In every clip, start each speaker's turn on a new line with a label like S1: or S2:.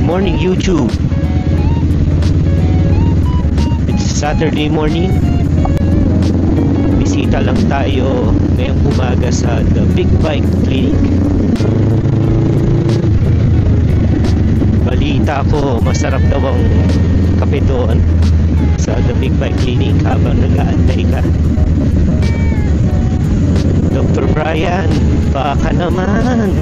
S1: morning, YouTube. It's Saturday morning. Bisita lang tayo ngayong umaga sa The Big Bike Clinic. Balita ko, masarap daw ang kape doon sa The Big Bike Clinic habang nag-aantay ka. Dr. Brian, baka naman.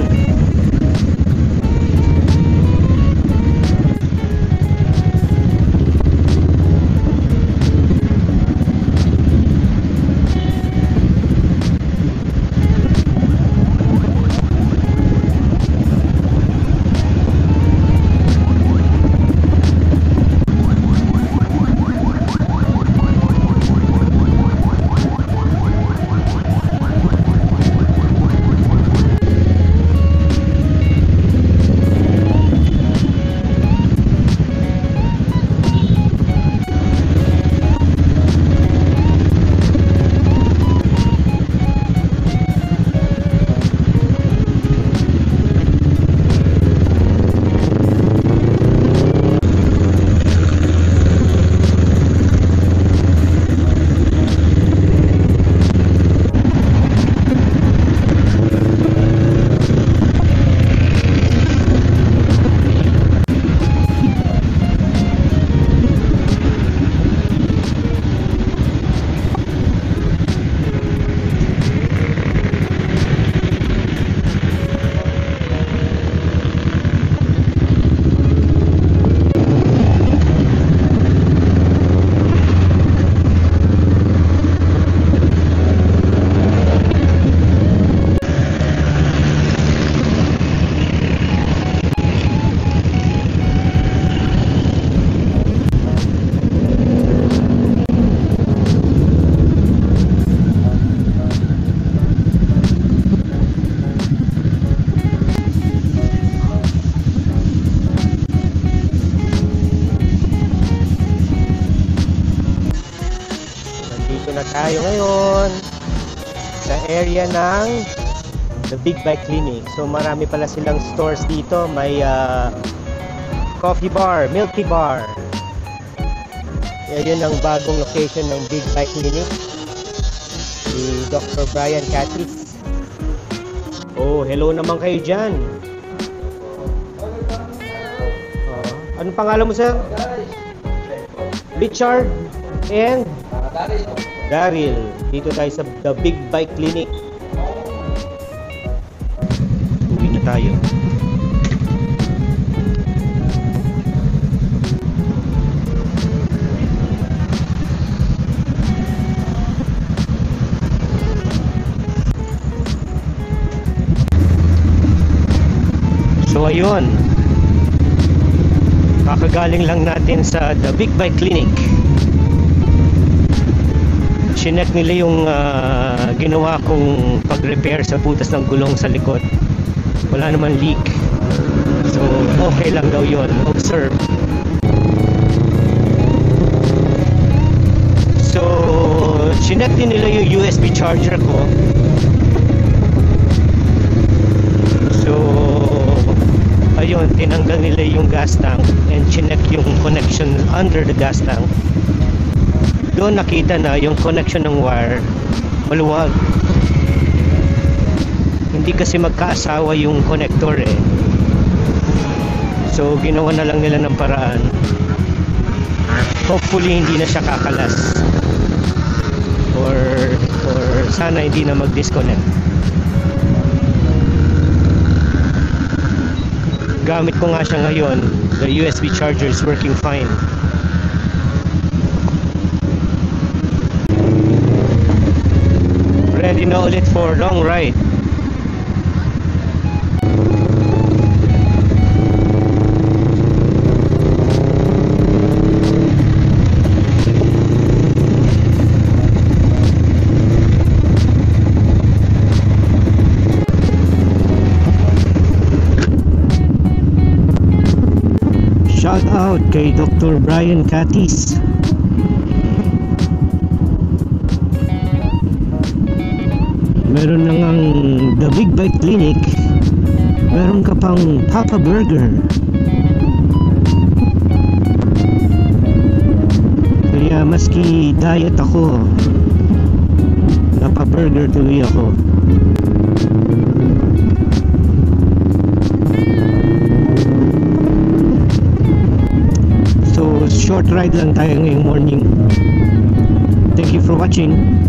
S1: Na tayo ngayon sa area ng The Big Bike Clinic. So marami pala silang stores dito. May coffee bar, milk tea bar. Yan ang bagong location ng Big Bike Clinic, si Dr. Brian Catis. Oh, hello naman kayo dyan. Anong pangalan mo, sir? Richard and Daryl. Dito tayo sa The Big Bike Clinic. Uwi na tayo. So ayun, kakagaling lang natin sa The Big Bike Clinic. Chinek nila yung ginawa kong pag-repair sa butas ng gulong sa likod. Wala naman leak. So, okay lang daw yun. Observe. So, chinek din nila yung USB charger ko. So, ayun, tinanggal nila yung gas tank and chinek yung connection under the gas tank. Doon nakita na yung connection ng wire maluwag. Hindi kasi magkaasawa yung connector eh. So ginawa na lang nila ng paraan. Hopefully hindi na siya kakalas. Or sana hindi na mag-disconnect. Gamit ko nga siya ngayon. The USB charger is working fine. Ready na ulit for long ride. Shout out kay Dr. Brian Catis. Meron na ngang The Big Bike Clinic. Meron ka pang Papa Burger. maski diet ako, napa-burger tuloy ako. So short ride lang tayo ngayong morning. Thank you for watching.